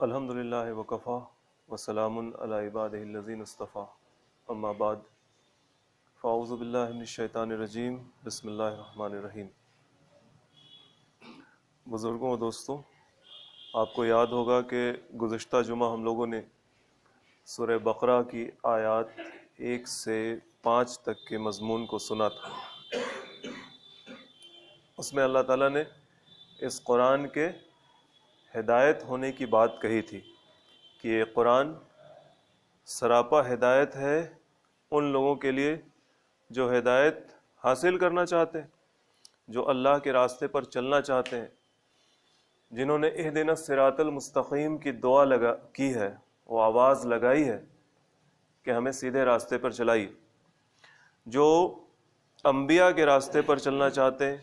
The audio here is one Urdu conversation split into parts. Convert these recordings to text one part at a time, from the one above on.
الحمدللہ وکفا وسلام علی عبادہ الذین اصطفیٰ اما بعد فاعوذ باللہ من الشیطان الرجیم بسم اللہ الرحمن الرحیم۔ بزرگوں و دوستوں، آپ کو یاد ہوگا کہ گزشتہ جمعہ ہم لوگوں نے سورہ بقرہ کی آیات 1 سے 5 تک کے مضمون کو سنا تھا۔ اس میں اللہ تعالیٰ نے اس قرآن کے ہدایت ہونے کی بات کہی تھی کہ یہ قرآن سراپا ہدایت ہے ان لوگوں کے لیے جو ہدایت حاصل کرنا چاہتے ہیں، جو اللہ کے راستے پر چلنا چاہتے ہیں، جنہوں نے اہدنا الصراط المستقیم کی دعا کی ہے، وہ آواز لگائی ہے کہ ہمیں سیدھے راستے پر چلائیے، جو انبیاء کے راستے پر چلنا چاہتے ہیں،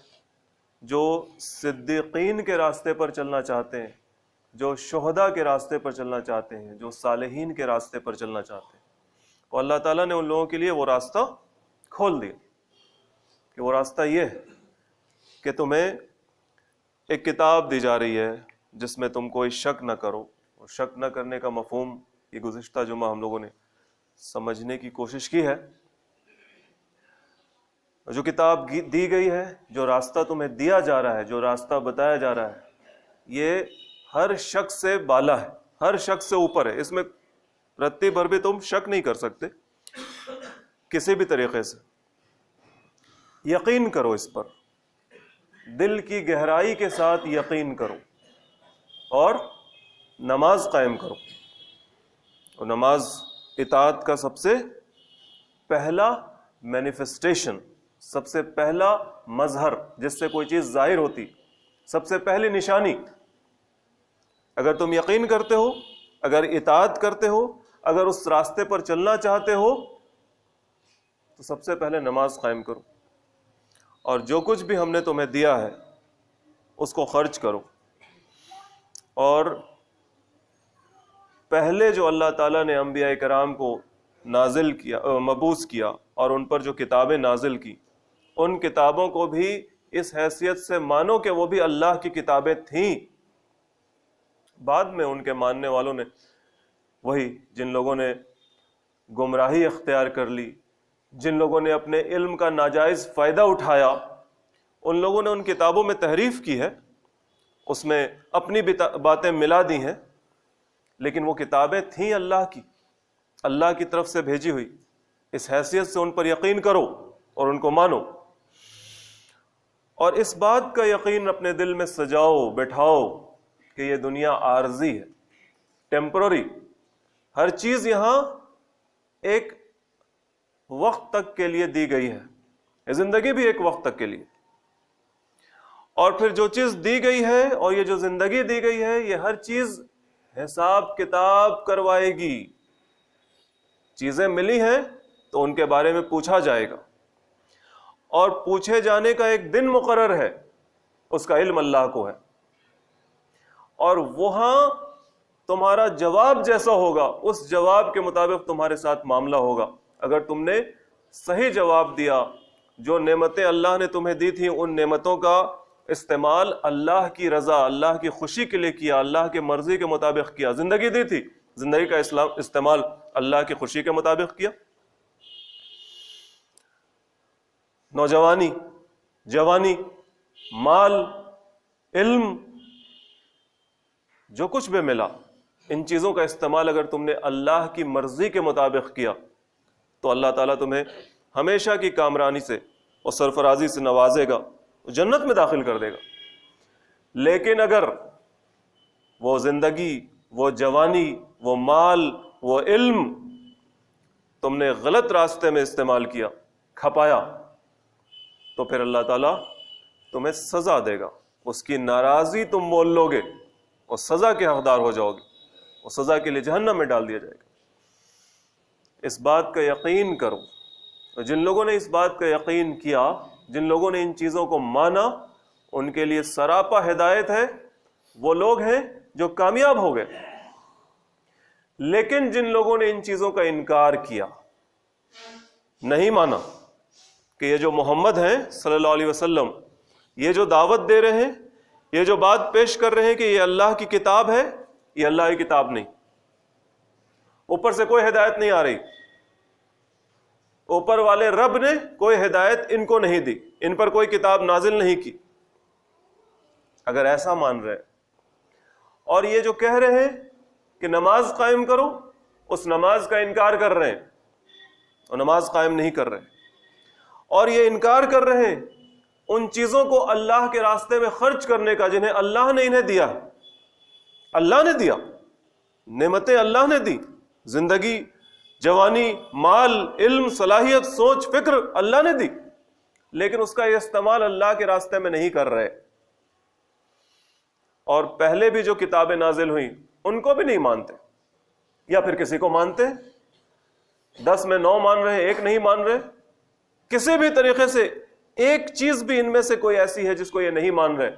جو صدیقین کے راستے پر چلنا چاہتے ہیں، جو شہداء کے راستے پر چلنا چاہتے ہیں، جو صالحین کے راستے پر چلنا چاہتے ہیں، اور اللہ تعالیٰ نے ان لوگوں کے لیے وہ راستہ کھول دیا کہ وہ راستہ یہ ہے کہ تمہیں ایک کتاب دی جا رہی ہے جس میں تم کوئی شک نہ کرو۔ اور شک نہ کرنے کا مفہوم یہ گزشتہ جمعہ ہم لوگوں نے سمجھنے کی کوشش کی ہے۔ جو کتاب دی گئی ہے، جو راستہ تمہیں دیا جا رہا ہے، جو راستہ بتایا جا رہا ہے، یہ ہر شخص سے بالا ہے، ہر شخص سے اوپر ہے۔ اس میں رتی بھر بھی تم شک نہیں کر سکتے کسی بھی طریقے سے۔ یقین کرو اس پر، دل کی گہرائی کے ساتھ یقین کرو اور نماز قائم کرو۔ اور نماز اطاعت کا سب سے پہلا مینیفیسٹیشن، سب سے پہلا مظہر جس سے کوئی چیز ظاہر ہوتی، سب سے پہلی نشانی۔ اگر تم یقین کرتے ہو، اگر اطاعت کرتے ہو، اگر اس راستے پر چلنا چاہتے ہو تو سب سے پہلے نماز قائم کرو، اور جو کچھ بھی ہم نے تمہیں دیا ہے اس کو خرچ کرو۔ اور پہلے جو اللہ تعالیٰ نے انبیاء کرام کو نازل کیا، مبعوث کیا، اور ان پر جو کتابیں نازل کی، ان کتابوں کو بھی اس حیثیت سے مانو کہ وہ بھی اللہ کی کتابیں تھیں۔ بعد میں ان کے ماننے والوں نے، وہی جن لوگوں نے گمراہی اختیار کر لی، جن لوگوں نے اپنے علم کا ناجائز فائدہ اٹھایا، ان لوگوں نے ان کتابوں میں تحریف کی ہے، اس میں اپنی باتیں ملا دی ہیں، لیکن وہ کتابیں تھیں اللہ کی طرف سے بھیجی ہوئی۔ اس حیثیت سے ان پر یقین کرو اور ان کو مانو، اور اس بات کا یقین اپنے دل میں سجاؤ، بٹھاؤ کہ یہ دنیا عارضی ہے، ٹیمپرری۔ ہر چیز یہاں ایک وقت تک کے لیے دی گئی ہے، یہ زندگی بھی ایک وقت تک کے لیے، اور پھر جو چیز دی گئی ہے اور یہ جو زندگی دی گئی ہے، یہ ہر چیز حساب کتاب کروائے گی۔ چیزیں ملی ہیں تو ان کے بارے میں پوچھا جائے گا، اور پوچھے جانے کا ایک دن مقرر ہے، اس کا علم اللہ کو ہے، اور وہاں تمہارا جواب جیسا ہوگا اس جواب کے مطابق تمہارے ساتھ معاملہ ہوگا۔ اگر تم نے صحیح جواب دیا، جو نعمتیں اللہ نے تمہیں دی تھیں ان نعمتوں کا استعمال اللہ کی رضا، اللہ کی خوشی کے لیے کیا، اللہ کی مرضی کے مطابق کیا، زندگی دی تھی، زندگی کا استعمال اللہ کی خوشی کے مطابق کیا۔ نوجوانی، جوانی، مال، علم، جو کچھ بھی ملا، ان چیزوں کا استعمال اگر تم نے اللہ کی مرضی کے مطابق کیا تو اللہ تعالیٰ تمہیں ہمیشہ کی کامرانی سے اور سرفرازی سے نوازے گا، جنت میں داخل کر دے گا۔ لیکن اگر وہ زندگی، وہ جوانی، وہ مال، وہ علم تم نے غلط راستے میں استعمال کیا، کھپایا، تو پھر اللہ تعالیٰ تمہیں سزا دے گا، اس کی ناراضی تم مول لو گے اور سزا کے حقدار ہو جاؤ گے، اور سزا کے لیے جہنم میں ڈال دیا جائے گا۔ اس بات کا یقین کرو۔ اور جن لوگوں نے اس بات کا یقین کیا، جن لوگوں نے ان چیزوں کو مانا، ان کے لیے سراپا ہدایت ہے، وہ لوگ ہیں جو کامیاب ہو گئے۔ لیکن جن لوگوں نے ان چیزوں کا انکار کیا، نہیں مانا کہ یہ جو محمد ہیں صلی اللہ علیہ وسلم، یہ جو دعوت دے رہے ہیں، یہ جو بات پیش کر رہے ہیں کہ یہ اللہ کی کتاب ہے، یہ اللہ کی کتاب نہیں، اوپر سے کوئی ہدایت نہیں آ رہی، اوپر والے رب نے کوئی ہدایت ان کو نہیں دی، ان پر کوئی کتاب نازل نہیں کی، اگر ایسا مان رہے اور یہ جو کہہ رہے ہیں کہ نماز قائم کرو، اس نماز کا انکار کر رہے ہیں اور نماز قائم نہیں کر رہے، اور یہ انکار کر رہے ہیں ان چیزوں کو اللہ کے راستے میں خرچ کرنے کا جنہیں اللہ نے انہیں دیا، اللہ نے دیا، نعمتیں اللہ نے دی، زندگی، جوانی، مال، علم، صلاحیت، سوچ، فکر اللہ نے دی، لیکن اس کا یہ استعمال اللہ کے راستے میں نہیں کر رہے، اور پہلے بھی جو کتابیں نازل ہوئیں ان کو بھی نہیں مانتے، یا پھر کسی کو مانتے، 10 میں 9 مان رہے، ایک نہیں مان رہے، کسی بھی طریقے سے ایک چیز بھی ان میں سے کوئی ایسی ہے جس کو یہ نہیں مان رہے،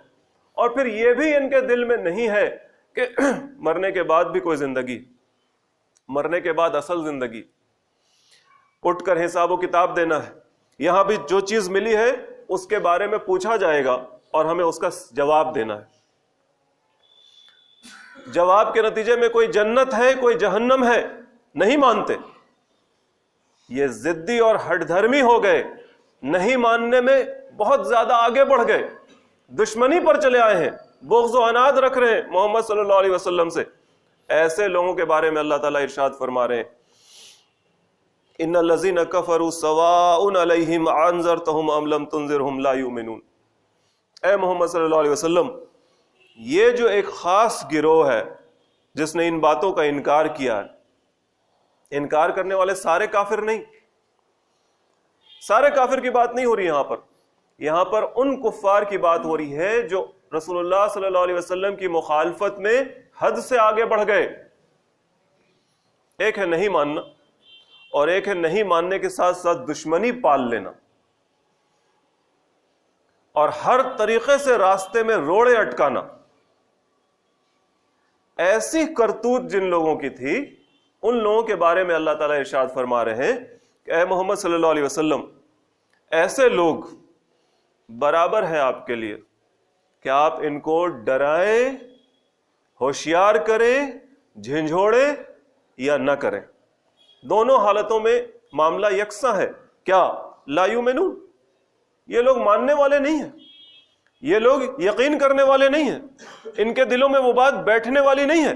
اور پھر یہ بھی ان کے دل میں نہیں ہے کہ مرنے کے بعد بھی کوئی زندگی، مرنے کے بعد اصل زندگی، اٹھ کر حساب و کتاب دینا ہے، یہاں بھی جو چیز ملی ہے اس کے بارے میں پوچھا جائے گا اور ہمیں اس کا جواب دینا ہے، جواب کے نتیجے میں کوئی جنت ہے کوئی جہنم ہے، نہیں مانتے، یہ ضدی اور ہٹ دھرمی ہو گئے، نہیں ماننے میں بہت زیادہ آگے بڑھ گئے، دشمنی پر چلے آئے ہیں، بغض و عناد رکھ رہے ہیں محمد صلی اللہ علیہ وسلم سے۔ ایسے لوگوں کے بارے میں اللہ تعالیٰ ارشاد فرما رہے ہیں ان الذین کفروا سواء علیہم انذرتہم ام لم تنذرہم لا یؤمنون۔ اے محمد صلی اللہ علیہ وسلم، یہ جو ایک خاص گروہ ہے جس نے ان باتوں کا انکار کیا ہے، انکار کرنے والے سارے کافر نہیں، سارے کافر کی بات نہیں ہو رہی یہاں پر ان کفار کی بات ہو رہی ہے جو رسول اللہ صلی اللہ علیہ وسلم کی مخالفت میں حد سے آگے بڑھ گئے۔ ایک ہے نہیں ماننا، اور ایک ہے نہیں ماننے کے ساتھ ساتھ دشمنی پال لینا، اور ہر طریقے سے راستے میں روڑے اٹکانا۔ ایسی کرتوت جن لوگوں کی تھی، ان لوگوں کے بارے میں اللہ تعالیٰ ارشاد فرما رہے ہیں کہ اے محمد صلی اللہ علیہ وسلم، ایسے لوگ برابر ہے آپ کے لیے کہ آپ ان کو ڈرائیں، ہوشیار کریں، جھنجھوڑیں یا نہ کریں، دونوں حالتوں میں معاملہ یکساں ہے۔ کیا؟ لا یؤمنون، یہ لوگ ماننے والے نہیں ہیں، یہ لوگ یقین کرنے والے نہیں ہیں، ان کے دلوں میں وہ بات بیٹھنے والی نہیں ہے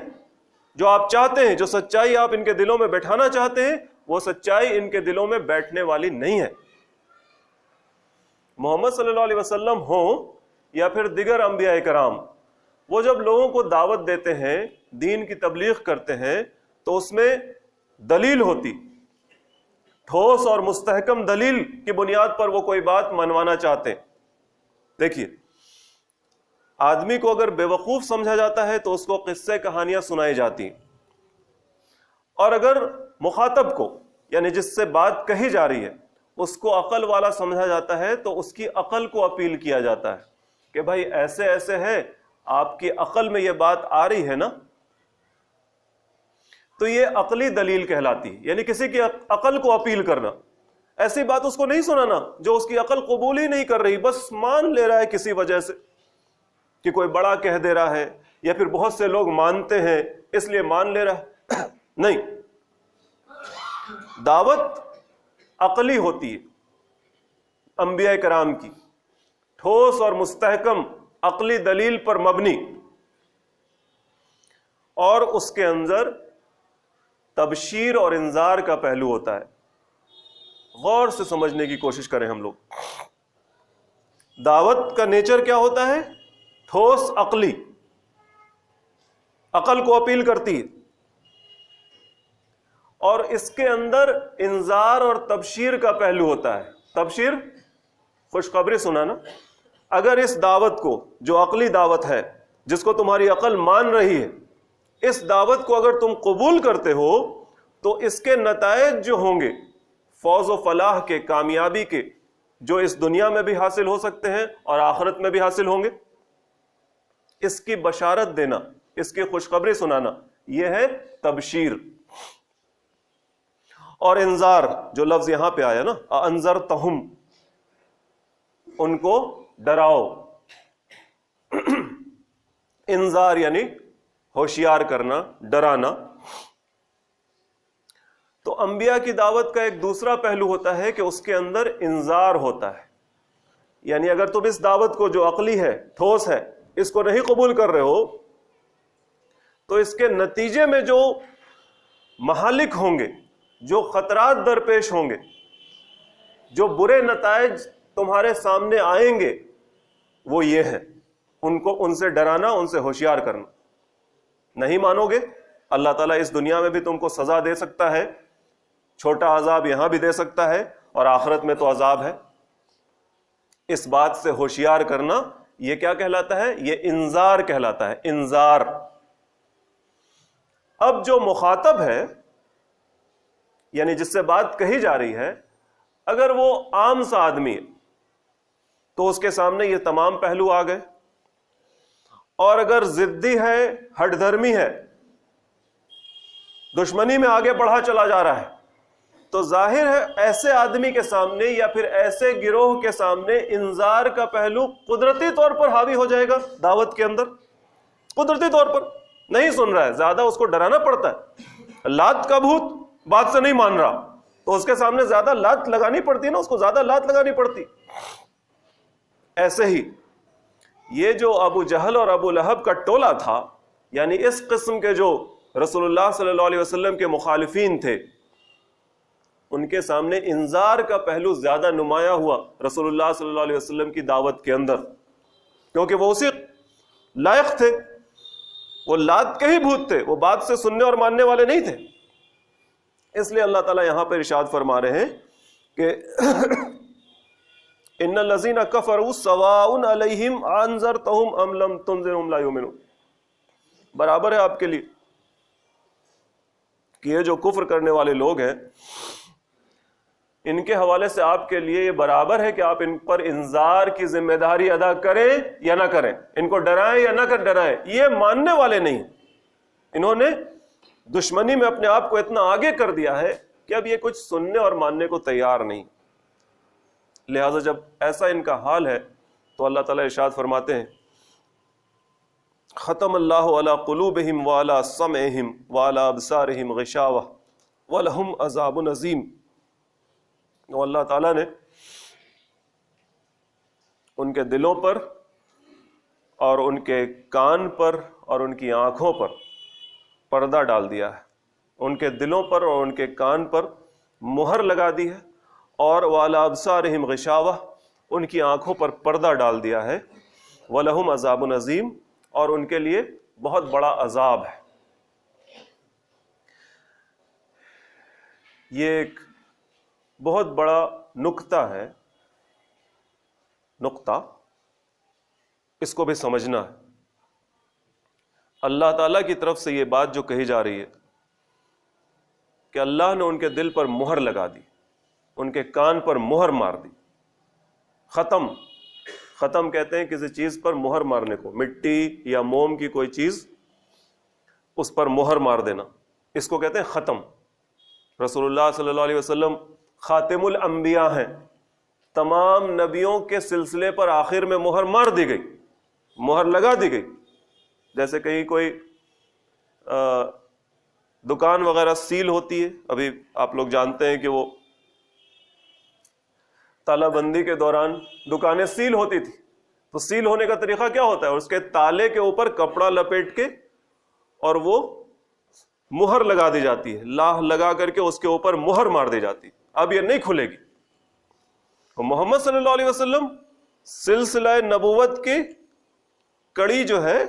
جو آپ چاہتے ہیں، جو سچائی آپ ان کے دلوں میں بیٹھانا چاہتے ہیں وہ سچائی ان کے دلوں میں بیٹھنے والی نہیں ہے۔ محمد صلی اللہ علیہ وسلم ہوں یا پھر دیگر انبیاء کرام، وہ جب لوگوں کو دعوت دیتے ہیں، دین کی تبلیغ کرتے ہیں، تو اس میں دلیل ہوتی، ٹھوس اور مستحکم دلیل کی بنیاد پر وہ کوئی بات منوانا چاہتے ہیں۔ دیکھیے، آدمی کو اگر بے وقوف سمجھا جاتا ہے تو اس کو قصے کہانیاں سنائی جاتی ہیں، اور اگر مخاطب کو یعنی جس سے بات کہی جا رہی ہے اس کو عقل والا سمجھا جاتا ہے تو اس کی عقل کو اپیل کیا جاتا ہے کہ بھائی ایسے ایسے ہے، آپ کی عقل میں یہ بات آ رہی ہے نا، تو یہ عقلی دلیل کہلاتی ہے، یعنی کسی کی عقل کو اپیل کرنا۔ ایسی بات اس کو نہیں سنانا جو اس کی عقل قبول ہی نہیں کر رہی، بس مان لے رہا ہے کسی وجہ سے کہ کوئی بڑا کہہ دے رہا ہے، یا پھر بہت سے لوگ مانتے ہیں اس لیے مان لے رہا ہے۔ نہیں، دعوت عقلی ہوتی ہے انبیاء کرام کی، ٹھوس اور مستحکم عقلی دلیل پر مبنی، اور اس کے اندر تبشیر اور انذار کا پہلو ہوتا ہے۔ غور سے سمجھنے کی کوشش کریں ہم لوگ، دعوت کا نیچر کیا ہوتا ہے؟ ٹھوس عقلی، عقل کو اپیل کرتی ہے، اور اس کے اندر انذار اور تبشیر کا پہلو ہوتا ہے۔ تبشیر، خوشخبری سنانا۔ اگر اس دعوت کو، جو عقلی دعوت ہے جس کو تمہاری عقل مان رہی ہے، اس دعوت کو اگر تم قبول کرتے ہو تو اس کے نتائج جو ہوں گے فوز و فلاح کے، کامیابی کے، جو اس دنیا میں بھی حاصل ہو سکتے ہیں اور آخرت میں بھی حاصل ہوں گے، اس کی بشارت دینا، اس کی خوشخبری سنانا، یہ ہے تبشیر۔ اور انذار، جو لفظ یہاں پہ آیا نا، انذرتہم، ان کو ڈراؤ۔ انذار یعنی ہوشیار کرنا، ڈرانا۔ تو انبیاء کی دعوت کا ایک دوسرا پہلو ہوتا ہے کہ اس کے اندر انذار ہوتا ہے، یعنی اگر تم اس دعوت کو جو عقلی ہے، ٹھوس ہے، اس کو نہیں قبول کر رہے ہو تو اس کے نتیجے میں جو مہالک ہوں گے، جو خطرات درپیش ہوں گے، جو برے نتائج تمہارے سامنے آئیں گے، وہ یہ ہے، ان سے ڈرانا، ان سے ہوشیار کرنا۔ نہیں مانو گے، اللہ تعالیٰ اس دنیا میں بھی تم کو سزا دے سکتا ہے، چھوٹا عذاب یہاں بھی دے سکتا ہے، اور آخرت میں تو عذاب ہے۔ اس بات سے ہوشیار کرنا، یہ کیا کہلاتا ہے؟ یہ انذار کہلاتا ہے، انذار۔ اب جو مخاطب ہے، یعنی جس سے بات کہی جا رہی ہے، اگر وہ عام سا آدمی ہے تو اس کے سامنے یہ تمام پہلو آ گئے، اور اگر ضدی ہے، ہٹ دھرمی ہے، دشمنی میں آگے بڑھا چلا جا رہا ہے، تو ظاہر ہے ایسے آدمی کے سامنے یا پھر ایسے گروہ کے سامنے انذار کا پہلو قدرتی طور پر حاوی ہو جائے گا۔ دعوت کے اندر قدرتی طور پر نہیں سن رہا ہے، زیادہ اس کو ڈرانا پڑتا ہے۔ لات کا بھوت بات سے نہیں مان رہا تو اس کے سامنے زیادہ لات لگانی پڑتی نا، اس کو زیادہ لات لگانی پڑتی۔ ایسے ہی یہ جو ابو جہل اور ابو لہب کا ٹولہ تھا، یعنی اس قسم کے جو رسول اللہ صلی اللہ علیہ وسلم کے مخالفین تھے، ان کے سامنے انذار کا پہلو زیادہ نمایاں ہوا رسول اللہ صلی اللہ علیہ وسلم کی دعوت کے اندر، کیونکہ وہ اسی لائق تھے، وہ لات کے ہی بھوت تھے، وہ بات سے سننے اور ماننے والے نہیں تھے۔ اس لیے اللہ تعالیٰ یہاں پر ارشاد فرما رہے ہیں کہ ان الذین کفروا سواء علیہم انذرتہم ام لم تنذرہم لا یؤمنون، برابر ہے آپ کے لیے کہ یہ جو کفر کرنے والے لوگ ہیں، ان کے حوالے سے آپ کے لیے یہ برابر ہے کہ آپ ان پر انذار کی ذمہ داری ادا کریں یا نہ کریں، ان کو ڈرائیں یا نہ ڈرائیں۔ یہ ماننے والے نہیں، انہوں نے دشمنی میں اپنے آپ کو اتنا آگے کر دیا ہے کہ اب یہ کچھ سننے اور ماننے کو تیار نہیں۔ لہذا جب ایسا ان کا حال ہے تو اللہ تعالیٰ ارشاد فرماتے ہیں ختم اللہ علی قلوبہم وعلی سمعہم وعلی ابصارہم غشاوہ ولہم عذاب عظیم۔ اور اللہ تعالیٰ نے ان کے دلوں پر اور ان کے کان پر اور ان کی آنکھوں پر پردہ ڈال دیا ہے، ان کے دلوں پر اور ان کے کان پر مہر لگا دی ہے، اور وعلی ابصارہم غشاوہ، ان کی آنکھوں پر پردہ ڈال دیا ہے، ولہم عذاب عظیم، اور ان کے لیے بہت بڑا عذاب ہے۔ یہ ایک بہت بڑا نکتہ ہے، نقطہ، اس کو بھی سمجھنا ہے۔ اللہ تعالیٰ کی طرف سے یہ بات جو کہی جا رہی ہے کہ اللہ نے ان کے دل پر مہر لگا دی، ان کے کان پر مہر مار دی۔ ختم کہتے ہیں کسی چیز پر مہر مارنے کو، مٹی یا موم کی کوئی چیز اس پر مہر مار دینا، اس کو کہتے ہیں ختم۔ رسول اللہ صلی اللہ علیہ وسلم خاتم الانبیاء ہیں، تمام نبیوں کے سلسلے پر آخر میں مہر مار دی گئی، مہر لگا دی گئی۔ جیسے کہیں کوئی دکان وغیرہ سیل ہوتی ہے، ابھی آپ لوگ جانتے ہیں کہ وہ تالہ بندی کے دوران دکانیں سیل ہوتی تھی، تو سیل ہونے کا طریقہ کیا ہوتا ہے؟ اس کے تالے کے اوپر کپڑا لپیٹ کے اور وہ مہر لگا دی جاتی ہے، لاہ لگا کر کے اس کے اوپر مہر مار دی جاتی ہے، اب یہ نہیں کھلے گی۔ محمد صلی اللہ علیہ وسلم سلسلہ نبوت کی کڑی جو ہے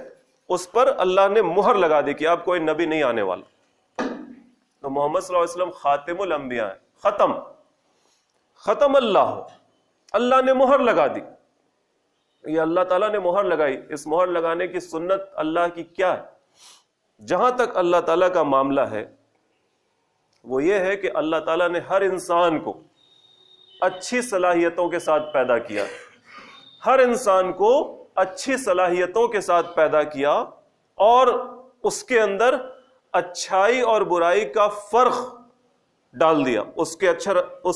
اس پر اللہ نے مہر لگا دی کہ اب کوئی نبی نہیں آنے والا۔ تو محمد صلی اللہ علیہ وسلم خاتم الانبیاء ہیں، ختم اللہ نے مہر لگا دی۔ یہ اللہ تعالیٰ نے مہر لگائی، اس مہر لگانے کی سنت اللہ کی کیا ہے؟ جہاں تک اللہ تعالیٰ کا معاملہ ہے وہ یہ ہے کہ اللہ تعالیٰ نے ہر انسان کو اچھی صلاحیتوں کے ساتھ پیدا کیا، ہر انسان کو اچھی صلاحیتوں کے ساتھ پیدا کیا، اور اس کے اندر اچھائی اور برائی کا فرق ڈال دیا، اس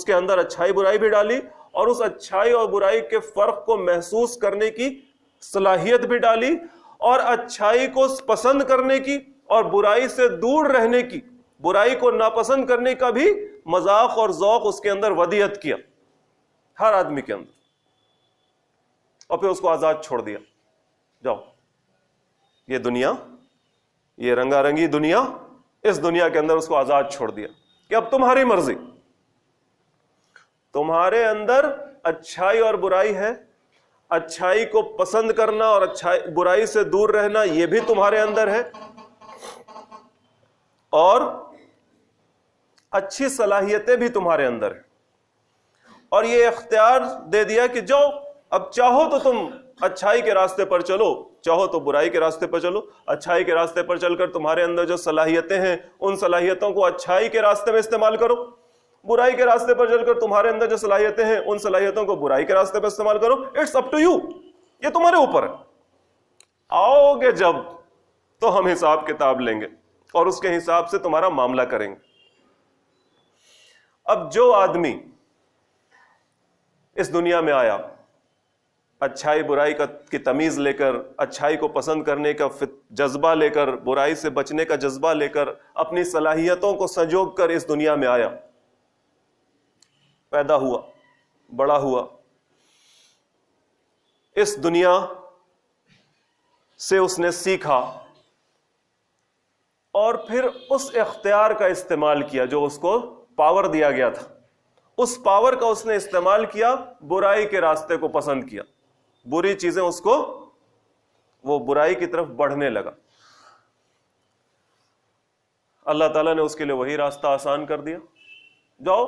کے اندر اچھائی برائی بھی ڈالی، اور اس اچھائی اور برائی کے فرق کو محسوس کرنے کی صلاحیت بھی ڈالی، اور اچھائی کو پسند کرنے کی اور برائی سے دور رہنے کی، برائی کو ناپسند کرنے کا بھی مذاق اور ذوق اس کے اندر ودیعت کیا، ہر آدمی کے اندر، اور پھر اس کو آزاد چھوڑ دیا، جاؤ یہ دنیا، یہ رنگا رنگی دنیا، اس دنیا کے اندر اس کو آزاد چھوڑ دیا کہ اب تمہاری مرضی، تمہارے اندر اچھائی اور برائی ہے، اچھائی کو پسند کرنا اور برائی سے دور رہنا یہ بھی تمہارے اندر ہے، اور اچھی صلاحیتیں بھی تمہارے اندر ہیں، اور یہ اختیار دے دیا کہ جاؤ اب چاہو تو تم اچھائی کے راستے پر چلو، چاہو تو برائی کے راستے پر چلو، اچھائی کے راستے پر چل کر تمہارے اندر جو صلاحیتیں ہیں ان صلاحیتوں کو اچھائی کے راستے میں استعمال کرو، برائی کے راستے پر چل کر تمہارے اندر جو صلاحیتیں ہیں ان صلاحیتوں کو برائی کے راستے پر استعمال کرو، اٹس اپ ٹو یو، یہ تمہارے اوپر ہے۔ آؤ گے جب تو ہم حساب کتاب لیں گے اور اس کے حساب سے تمہارا معاملہ کریں گے۔ اب جو آدمی اس دنیا میں آیا اچھائی برائی کی تمیز لے کر، اچھائی کو پسند کرنے کا جذبہ لے کر، برائی سے بچنے کا جذبہ لے کر، اپنی صلاحیتوں کو سنجو کر اس دنیا میں آیا، پیدا ہوا، بڑا ہوا، اس دنیا سے اس نے سیکھا اور پھر اس اختیار کا استعمال کیا جو اس کو پاور دیا گیا تھا، اس پاور کا اس نے استعمال کیا، برائی کے راستے کو پسند کیا، بری چیزیں اس کو، وہ برائی کی طرف بڑھنے لگا، اللہ تعالیٰ نے اس کے لیے وہی راستہ آسان کر دیا، جاؤ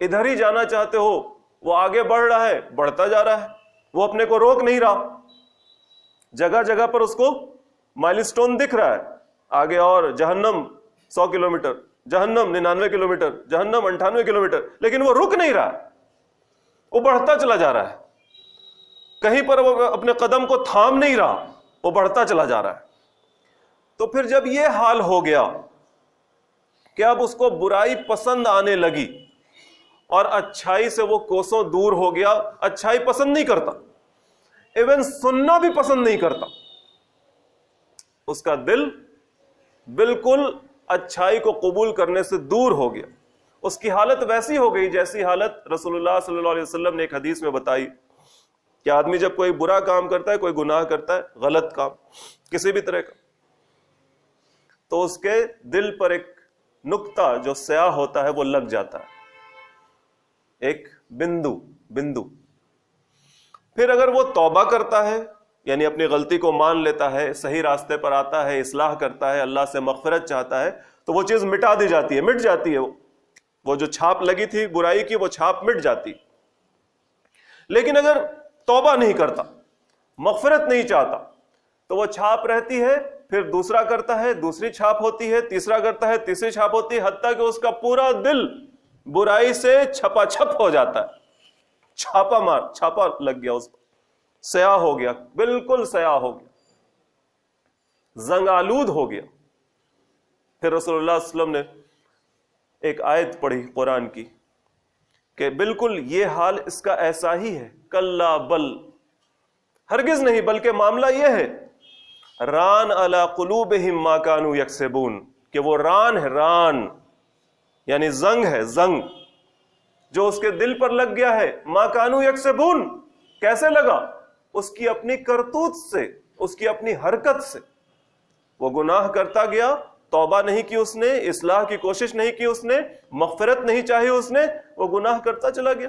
ادھر ہی جانا چاہتے ہو، وہ آگے بڑھ رہا ہے، بڑھتا جا رہا ہے، وہ اپنے کو روک نہیں رہا، جگہ جگہ پر اس کو مائل سٹون دکھ رہا ہے، آگے اور جہنم 100 کلومیٹر، جہنم 99 کلومیٹر، جہنم 98 کلومیٹر، لیکن وہ رک نہیں رہا، وہ بڑھتا چلا جا رہا ہے، کہیں پر وہ اپنے قدم کو تھام نہیں رہا، وہ بڑھتا چلا جا رہا ہے۔ تو پھر جب یہ حال ہو گیا کہ اب اس کو برائی پسند آنے لگی اور اچھائی سے وہ کوسوں دور ہو گیا، اچھائی پسند نہیں کرتا، ایون سننا بھی پسند نہیں کرتا، اس کا دل بالکل اچھائی کو قبول کرنے سے دور ہو گیا، اس کی حالت ویسی ہو گئی جیسی حالت رسول اللہ صلی اللہ علیہ وسلم نے ایک حدیث میں بتائی کہ آدمی جب کوئی برا کام کرتا ہے، کوئی گناہ کرتا ہے، غلط کام کسی بھی طرح کا، تو اس کے دل پر ایک نقطہ جو سیاہ ہوتا ہے وہ لگ جاتا ہے، ایک بندو۔ پھر اگر وہ توبہ کرتا ہے، یعنی اپنی غلطی کو مان لیتا ہے، صحیح راستے پر آتا ہے، اصلاح کرتا ہے، اللہ سے مغفرت چاہتا ہے، تو وہ چیز مٹا دی جاتی ہے، مٹ جاتی ہے، وہ جو چھاپ لگی تھی برائی کی وہ چھاپ مٹ جاتی۔ لیکن اگر توبہ نہیں کرتا، مغفرت نہیں چاہتا، تو وہ چھاپ رہتی ہے، پھر دوسرا کرتا ہے، دوسری چھاپ ہوتی ہے، تیسرا کرتا ہے، تیسری چھاپ ہوتی ہے، حتیٰ کہ اس کا پورا دل برائی سے چھپا چھپ ہو جاتا ہے، چھاپا لگ گیا اس پر، سیاہ ہو گیا، بالکل سیاہ ہو گیا، زنگ آلود ہو گیا۔ پھر رسول اللہ صلی اللہ علیہ وسلم نے ایک آیت پڑھی قرآن کی کہ بالکل یہ حال اس کا ایسا ہی ہے، کلا بل، ہرگز نہیں، بلکہ معاملہ یہ ہے، ران علی قلوبہم ما کانوا یکسبون، کہ وہ ران ہے، ران یعنی زنگ ہے، زنگ جو اس کے دل پر لگ گیا ہے، ما کانوا یکسبون، کیسے لگا؟ اس کی اپنی کرتوت سے، اس کی اپنی حرکت سے، وہ گناہ کرتا گیا، توبہ نہیں کی اس نے، اصلاح کی کوشش نہیں کی اس نے، مغفرت نہیں چاہی اس نے، وہ گناہ کرتا چلا گیا،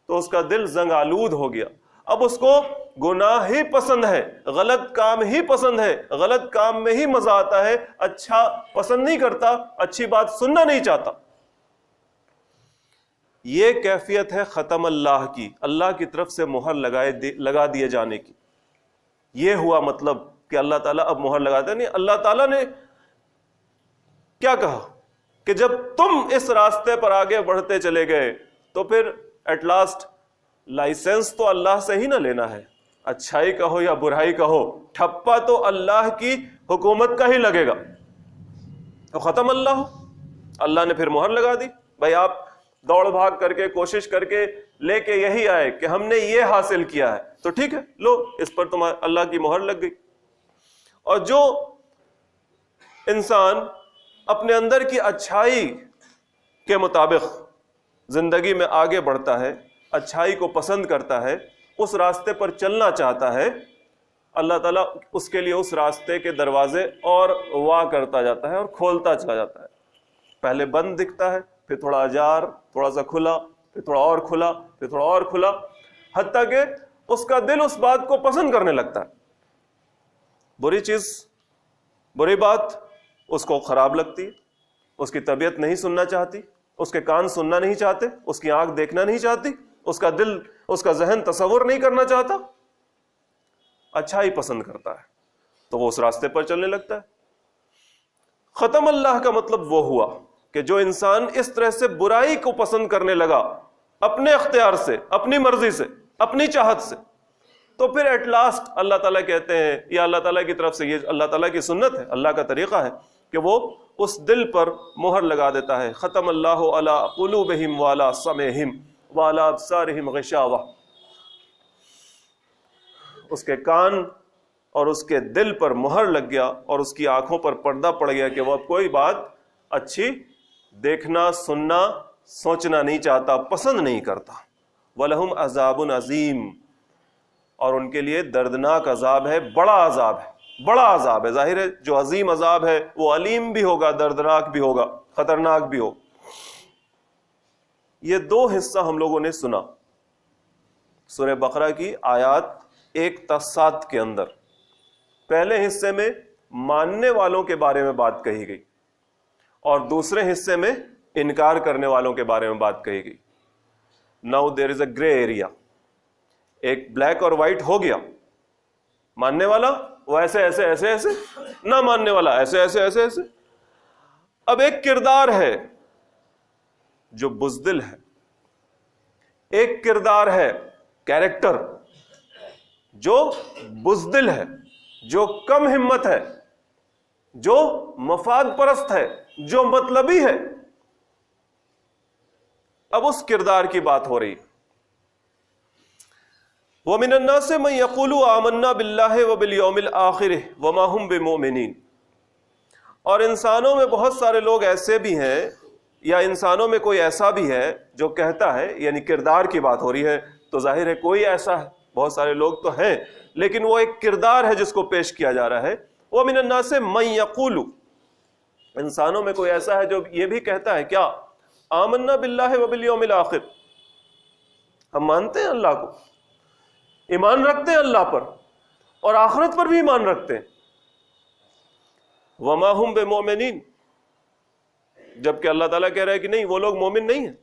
تو اس کا دل زنگ آلود ہو گیا، اب اس کو گناہ ہی پسند ہے، غلط کام ہی پسند ہے، غلط کام میں ہی مزہ آتا ہے، اچھا پسند نہیں کرتا، اچھی بات سننا نہیں چاہتا۔ یہ کیفیت ہے ختم اللہ کی، اللہ کی طرف سے مہر لگا دیے جانے کی۔ یہ ہوا مطلب کہ اللہ تعالیٰ اب مہر لگاتے نہیں۔ اللہ تعالیٰ نے کیا کہا کہ جب تم اس راستے پر آگے بڑھتے چلے گئے تو پھر ایٹ لاسٹ لائسنس تو اللہ سے ہی نہ لینا ہے، اچھائی کا ہو یا برائی کا ہو، ٹھپا تو اللہ کی حکومت کا ہی لگے گا، تو ختم اللہ نے پھر مہر لگا دی۔ بھائی آپ دوڑ بھاگ کر کے کوشش کر کے لے کے یہی آئے کہ ہم نے یہ حاصل کیا ہے، تو ٹھیک ہے، لو اس پر تمہارا اللہ کی مہر لگ گئی، اور جو انسان اپنے اندر کی اچھائی کے مطابق زندگی میں آگے بڑھتا ہے، اچھائی کو پسند کرتا ہے، اس راستے پر چلنا چاہتا ہے، اللہ تعالیٰ اس کے لیے اس راستے کے دروازے اور وا کرتا جاتا ہے اور کھولتا چلا جاتا ہے. پہلے بند دکھتا ہے، پھر تھوڑا اجار، تھوڑا سا کھلا، پھر تھوڑا اور کھلا، پھر تھوڑا اور کھلا، حتیٰ کہ اس کا دل اس بات کو پسند کرنے لگتا ہے. بری چیز، بری بات اس کو خراب لگتی ہے، اس کی طبیعت نہیں سننا چاہتی، اس کے کان سننا نہیں چاہتے، اس کی آنکھ دیکھنا نہیں چاہتی، اس کا دل، اس کا ذہن تصور نہیں کرنا چاہتا، اچھائی پسند کرتا ہے تو وہ اس راستے پر چلنے لگتا ہے. ختم اللہ کا مطلب وہ ہوا کہ جو انسان اس طرح سے برائی کو پسند کرنے لگا اپنے اختیار سے، اپنی مرضی سے، اپنی چاہت سے، تو پھر ایٹ لاسٹ اللہ تعالیٰ کہتے ہیں، یا اللہ تعالیٰ کی طرف سے، یہ اللہ تعالیٰ کی سنت ہے، اللہ کا طریقہ ہے کہ وہ اس دل پر مہر لگا دیتا ہے. ختم اللہ علی قلوبہم وعلی سمعہم وعلی ابصارہم غشاوہ. اس کے کان اور اس کے دل پر مہر لگ گیا اور اس کی آنکھوں پر پردہ پڑ گیا کہ وہ اب کوئی بات اچھی دیکھنا، سننا، سوچنا نہیں چاہتا، پسند نہیں کرتا. وَلَهُمْ عَذَابٌ عَظِيمٌ. اور ان کے لیے دردناک عذاب ہے، بڑا عذاب ہے، بڑا عذاب ہے. ظاہر ہے جو عظیم عذاب ہے وہ علیم بھی ہوگا، دردناک بھی ہوگا، خطرناک بھی ہو. یہ دو حصہ ہم لوگوں نے سنا سورہ بقرہ کی آیات 1 تا 7 کے اندر. پہلے حصے میں ماننے والوں کے بارے میں بات کہی گئی اور دوسرے حصے میں انکار کرنے والوں کے بارے میں بات کہی گئی. Now there is a grey area. ایک بلیک اور وائٹ ہو گیا، ماننے والا وہ ایسے ایسے ایسے ایسے، نہ ماننے والا ایسے ایسے ایسے ایسے. اب ایک کردار ہے جو بزدل ہے، ایک کردار ہے، کیریکٹر جو بزدل ہے، جو کم ہمت ہے، جو مفاد پرست ہے، جو مطلبی ہے. اب اس کردار کی بات ہو رہی. وَمِنَ النَّاسِ مَن يَقُولُ آمَنَّا بِاللَّهِ وَبِالْيَوْمِ الْآخِرِ وَمَا هُمْ بِمُؤْمِنِينَ. اور انسانوں میں بہت سارے لوگ ایسے بھی ہیں، یا انسانوں میں کوئی ایسا بھی ہے جو کہتا ہے، یعنی کردار کی بات ہو رہی ہے تو ظاہر ہے کوئی ایسا ہے، بہت سارے لوگ تو ہیں لیکن وہ ایک کردار ہے جس کو پیش کیا جا رہا ہے. وَمِنَ النَّاسِ مَن يَقُولُ. انسانوں میں کوئی ایسا ہے جو یہ بھی کہتا ہے کیا؟ آمنا باللہ وبالیوم الآخر. ہم مانتے ہیں اللہ کو، ایمان رکھتے ہیں اللہ پر اور آخرت پر بھی ایمان رکھتے ہیں. وما ہم بمؤمنین. جبکہ اللہ تعالیٰ کہہ رہا ہے کہ نہیں، وہ لوگ مومن نہیں ہیں.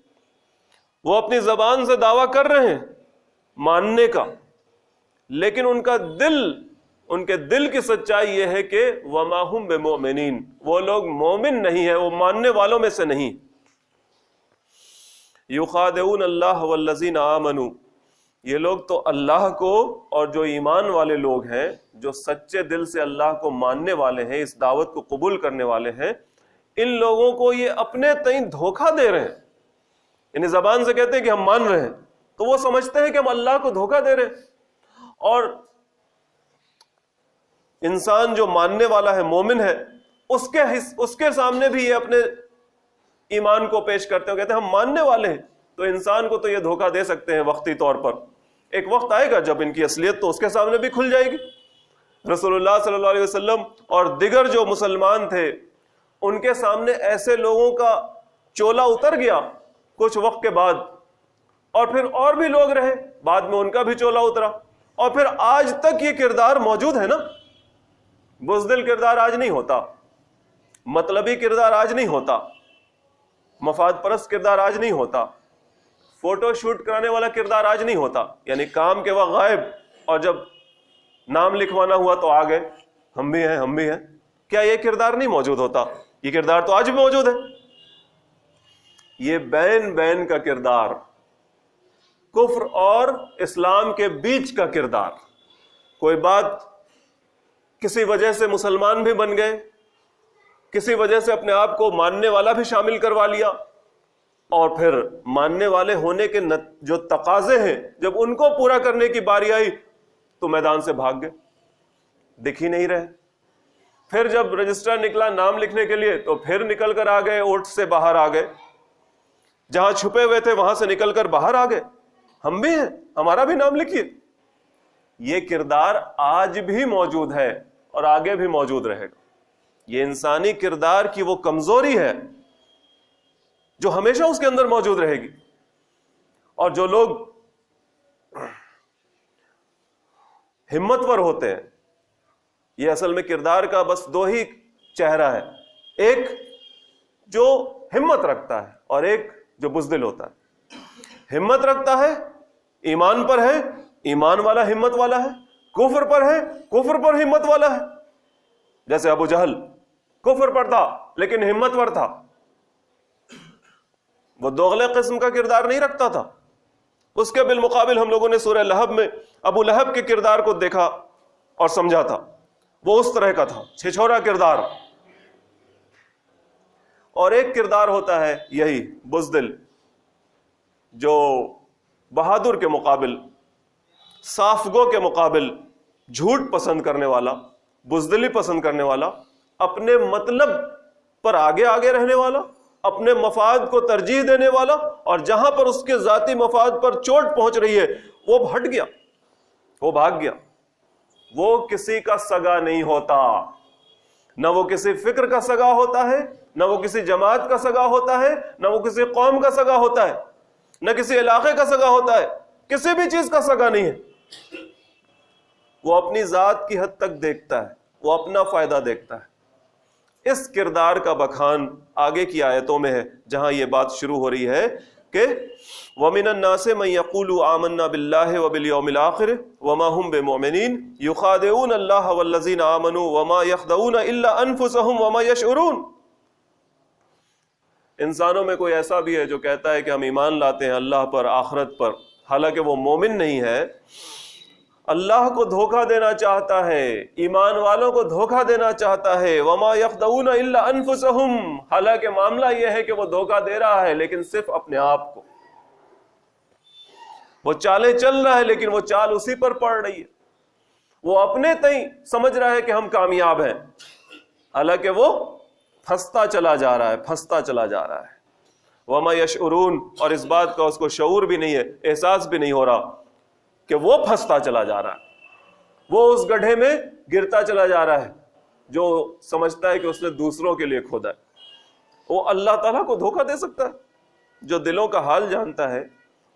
وہ اپنی زبان سے دعویٰ کر رہے ہیں ماننے کا، لیکن ان کا دل، ان کے دل کی سچائی یہ ہے کہ وما ہم بمؤمنین، وہ لوگ مومن نہیں ہیں، وہ ماننے والوں میں سے نہیں. یخادعون اللہ والذین آمنوا. یہ لوگ تو اللہ کو اور جو ایمان والے لوگ ہیں، جو سچے دل سے اللہ کو ماننے والے ہیں، اس دعوت کو قبول کرنے والے ہیں، ان لوگوں کو یہ اپنے تئیں دھوکہ دے رہے ہیں. یعنی زبان سے کہتے ہیں کہ ہم مان رہے ہیں تو وہ سمجھتے ہیں کہ ہم اللہ کو دھوکہ دے رہے ہیں. اور انسان جو ماننے والا ہے، مومن ہے، اس کے سامنے بھی یہ اپنے ایمان کو پیش کرتے ہیں، کہتے ہیں ہم ماننے والے ہیں. تو انسان کو تو یہ دھوکہ دے سکتے ہیں وقتی طور پر، ایک وقت آئے گا جب ان کی اصلیت تو اس کے سامنے بھی کھل جائے گی. رسول اللہ صلی اللہ علیہ وسلم اور دیگر جو مسلمان تھے، ان کے سامنے ایسے لوگوں کا چولا اتر گیا کچھ وقت کے بعد، اور پھر اور بھی لوگ رہے، بعد میں ان کا بھی چولا اترا، اور پھر آج تک یہ کردار موجود ہے نا. بزدل کردار آج نہیں ہوتا، مطلبی کردار آج نہیں ہوتا، مفاد پرست کردار آج نہیں ہوتا، فوٹو شوٹ کرانے والا کردار آج نہیں ہوتا. یعنی کام کے وقت غائب اور جب نام لکھوانا ہوا تو آ گئے، ہم بھی ہیں ہم بھی ہیں. کیا یہ کردار نہیں موجود ہوتا؟ یہ کردار تو آج بھی موجود ہے. یہ بین بین کا کردار، کفر اور اسلام کے بیچ کا کردار. کوئی بات کسی وجہ سے مسلمان بھی بن گئے، کسی وجہ سے اپنے آپ کو ماننے والا بھی شامل کروا لیا، اور پھر ماننے والے ہونے کے جو تقاضے ہیں جب ان کو پورا کرنے کی باری آئی تو میدان سے بھاگ گئے، دکھ ہی نہیں رہے. پھر جب رجسٹر نکلا نام لکھنے کے لیے تو پھر نکل کر آ گئے، اوٹ سے باہر آ گئے، جہاں چھپے ہوئے تھے وہاں سے نکل کر باہر آ گئے، ہم بھی ہیں، ہمارا بھی نام لکھیے۔ یہ کردار آج بھی موجود ہے اور آگے بھی موجود رہے گا۔ یہ انسانی کردار کی وہ کمزوری ہے جو ہمیشہ اس کے اندر موجود رہے گی۔ اور جو لوگ ہمتور ہوتے ہیں، یہ اصل میں کردار کا بس دو ہی چہرہ ہے، ایک جو ہمت رکھتا ہے اور ایک جو بزدل ہوتا ہے۔ ہمت رکھتا ہے ایمان پر ہے، ایمان والا ہمت والا ہے، کفر پر ہے، کفر پر ہمت والا ہے۔ جیسے ابو جہل کفر پر تھا لیکن ہمت پر تھا، وہ دوغلے قسم کا کردار نہیں رکھتا تھا۔ اس کے بالمقابل ہم لوگوں نے سورہ لہب میں ابو لہب کے کردار کو دیکھا اور سمجھا تھا، وہ اس طرح کا تھا، چھچھورا کردار۔ اور ایک کردار ہوتا ہے یہی بزدل، جو بہادر کے مقابل، صاف گو کے مقابل جھوٹ پسند کرنے والا، بزدلی پسند کرنے والا، اپنے مطلب پر آگے آگے رہنے والا، اپنے مفاد کو ترجیح دینے والا، اور جہاں پر اس کے ذاتی مفاد پر چوٹ پہنچ رہی ہے وہ ہٹ گیا، وہ بھاگ گیا۔ وہ کسی کا سگا نہیں ہوتا، نہ وہ کسی فکر کا سگا ہوتا ہے، نہ وہ کسی جماعت کا سگا ہوتا ہے، نہ وہ کسی قوم کا سگا ہوتا ہے، نہ کسی علاقے کا سگا ہوتا ہے، کسی بھی چیز کا سگا نہیں ہے۔ وہ اپنی ذات کی حد تک دیکھتا ہے، وہ اپنا فائدہ دیکھتا ہے۔ اس کردار کا بخان آگے کی آیتوں میں ہے، جہاں یہ بات شروع ہو رہی ہے کہ وَمِنَ النَّاسِ مَن يَقُولُ آمَنَّا بِاللَّهِ وَبِالْيَوْمِ الْآخِرِ وَمَا هُمْ بِمُؤْمِنِينَ يُخَادِعُونَ اللَّهَ وَالَّذِينَ آمَنُوا وَمَا يَخْدَعُونَ إِلَّا أَنفُسَهُمْ وَمَا يَشْعُرُونَ۔ انسانوں میں کوئی ایسا بھی ہے جو کہتا ہے کہ ہم ایمان لاتے ہیں اللہ پر، آخرت پر، حالانکہ وہ مومن نہیں ہے، اللہ کو دھوکہ دینا چاہتا ہے، ایمان والوں کو دھوکہ دینا چاہتا ہے۔ وما یخدعون الا انفسهم، حالانکہ معاملہ یہ ہے کہ وہ دھوکہ دے رہا ہے لیکن صرف اپنے آپ کو، وہ چالیں چل رہا ہے لیکن وہ چال اسی پر پڑ رہی ہے، وہ اپنے تئیں سمجھ رہا ہے کہ ہم کامیاب ہیں، حالانکہ وہ پھنستا چلا جا رہا ہے، پھنستا چلا جا رہا ہے۔ وما یشعرون، اور اس بات کا اس کو شعور بھی نہیں ہے، احساس بھی نہیں ہو رہا کہ وہ پھنستا چلا جا رہا ہے، وہ اس گڈھے میں گرتا چلا جا رہا ہے جو سمجھتا ہے کہ اس نے دوسروں کے لیے کھودا ہے۔ وہ اللہ تعالیٰ کو دھوکہ دے سکتا ہے؟ جو دلوں کا حال جانتا ہے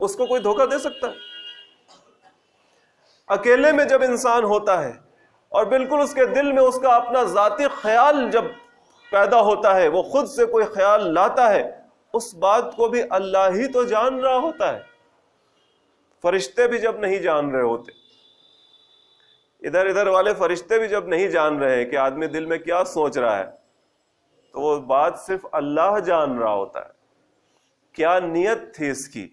اس کو کوئی دھوکہ دے سکتا ہے؟ اکیلے میں جب انسان ہوتا ہے اور بالکل اس کے دل میں اس کا اپنا ذاتی خیال جب پیدا ہوتا ہے، وہ خود سے کوئی خیال لاتا ہے، اس بات کو بھی اللہ ہی تو جان رہا ہوتا ہے، فرشتے بھی جب نہیں جان رہے ہوتے، ادھر ادھر والے فرشتے بھی جب نہیں جان رہے کہ آدمی دل میں کیا سوچ رہا ہے، تو وہ بات صرف اللہ جان رہا ہوتا ہے۔ کیا نیت تھی اس کی،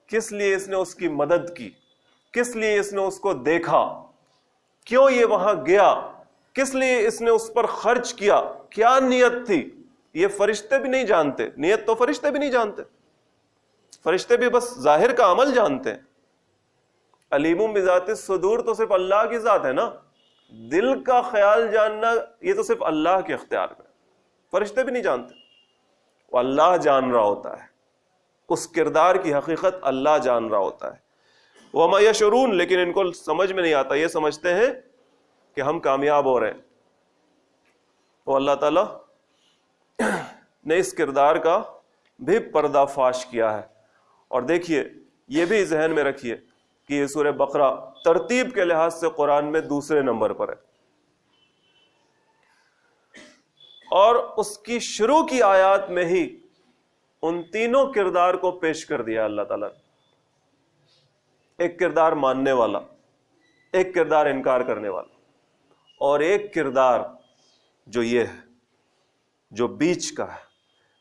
کس لیے اس نے اس کی مدد کی، کس لیے اس نے اس کو دیکھا، کیوں یہ وہاں گیا، کس لیے اس نے اس پر خرچ کیا، کیا نیت تھی، یہ فرشتے بھی نہیں جانتے۔ نیت تو فرشتے بھی نہیں جانتے، فرشتے بھی بس ظاہر کا عمل جانتے ہیں۔ علیم بذات الصدور تو صرف اللہ کی ذات ہے نا، دل کا خیال جاننا یہ تو صرف اللہ کے اختیار میں، فرشتے بھی نہیں جانتے، وہ اللہ جان رہا ہوتا ہے، اس کردار کی حقیقت اللہ جان رہا ہوتا ہے۔ وما یشعرون، لیکن ان کو سمجھ میں نہیں آتا، یہ سمجھتے ہیں کہ ہم کامیاب ہو رہے ہیں۔ وہ اللہ تعالیٰ نے اس کردار کا بھی پردہ فاش کیا ہے۔ اور دیکھیے، یہ بھی ذہن میں رکھیے کہ یہ سورہ بقرہ ترتیب کے لحاظ سے قرآن میں دوسرے نمبر پر ہے، اور اس کی شروع کی آیات میں ہی ان تینوں کردار کو پیش کر دیا اللہ تعالیٰ نے۔ ایک کردار ماننے والا، ایک کردار انکار کرنے والا، اور ایک کردار جو یہ ہے، جو بیچ کا ہے،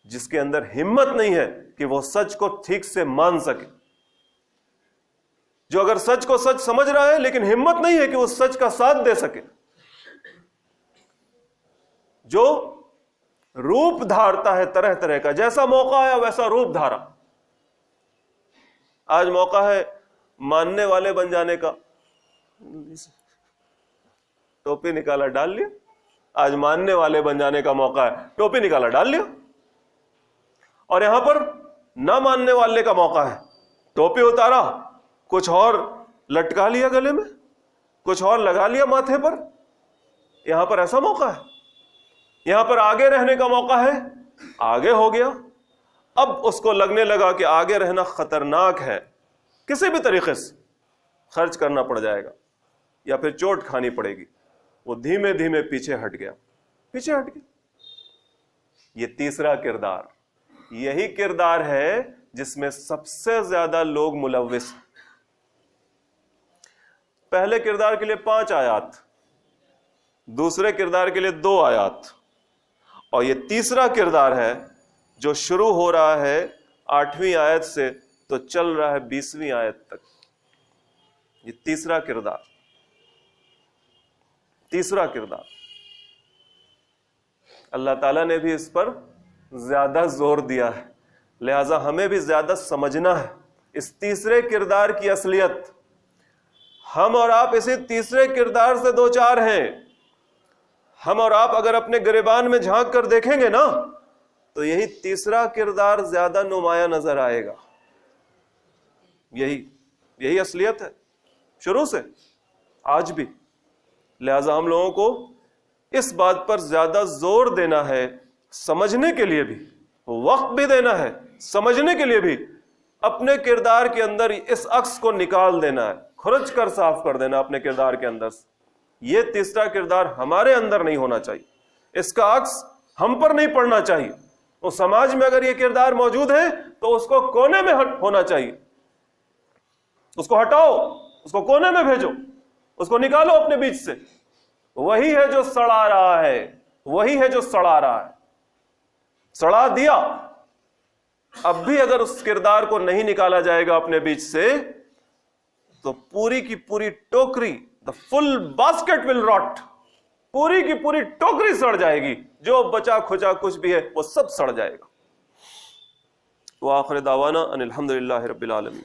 جس کے اندر ہمت نہیں ہے کہ وہ سچ کو ٹھیک سے مان سکے، جو اگر سچ کو سچ سمجھ رہا ہے لیکن ہمت نہیں ہے کہ وہ سچ کا ساتھ دے سکے، جو روپ دھارتا ہے طرح طرح کا، جیسا موقع آیا ویسا روپ دھارا۔ آج موقع ہے ماننے والے بن جانے کا، ٹوپی نکالا ڈال لیا، آج ماننے والے بن جانے کا موقع ہے. ٹوپی نکالا ڈال لیا. اور یہاں پر نہ ماننے والے کا موقع ہے. ٹوپی اتارا, کچھ اور لٹکا لیا گلے میں, کچھ اور لگا لیا ماتھے پر. یہاں پر ایسا موقع ہے. یہاں پر آگے رہنے کا موقع ہے, آگے ہو گیا. اب اس کو لگنے لگا کہ آگے رہنا خطرناک ہے, کسی بھی طریقے سے خرچ کرنا پڑ جائے گا یا پھر چوٹ کھانی پڑے گی. وہ دھیمے دھیمے پیچھے ہٹ گیا, پیچھے ہٹ گیا. یہ تیسرا کردار, یہی کردار ہے جس میں سب سے زیادہ لوگ ملوث. پہلے کردار کے لیے 5 آیات, دوسرے کردار کے لیے 2 آیات, اور یہ تیسرا کردار ہے جو شروع ہو رہا ہے 8ویں آیت سے تو چل رہا ہے 20ویں آیت تک. یہ تیسرا کردار, تیسرا کردار. اللہ تعالیٰ نے بھی اس پر زیادہ زور دیا ہے, لہذا ہمیں بھی زیادہ سمجھنا ہے اس تیسرے کردار کی اصلیت. ہم اور آپ اسی تیسرے کردار سے 2-4 ہیں. ہم اور آپ اگر اپنے گریبان میں جھانک کر دیکھیں گے نا تو یہی تیسرا کردار زیادہ نمایاں نظر آئے گا. یہی اصلیت ہے شروع سے آج بھی. لہذا ہم لوگوں کو اس بات پر زیادہ زور دینا ہے, سمجھنے کے لیے بھی وقت بھی دینا ہے, سمجھنے کے لیے بھی اپنے کردار کے اندر اس عکس کو نکال دینا ہے, کھرچ کر صاف کر دینا اپنے کردار کے اندر سے. یہ تیسرا کردار ہمارے اندر نہیں ہونا چاہیے, اس کا عکس ہم پر نہیں پڑنا چاہیے. تو سماج میں اگر یہ کردار موجود ہے تو اس کو کونے میں ہونا چاہیے. اس کو ہٹاؤ, اس کو کونے میں بھیجو, اس کو نکالو اپنے بیچ سے. وہی ہے جو سڑا رہا ہے, وہی ہے جو سڑا رہا ہے. سڑا دیا. اب بھی اگر اس کردار کو نہیں نکالا جائے گا اپنے بیچ سے تو پوری کی پوری ٹوکری, the full basket will rot. پوری کی پوری ٹوکری سڑ جائے گی, جو بچا کھچا کچھ بھی ہے وہ سب سڑ جائے گا. وآخر دعوانا ان الحمدللہ رب العالمین.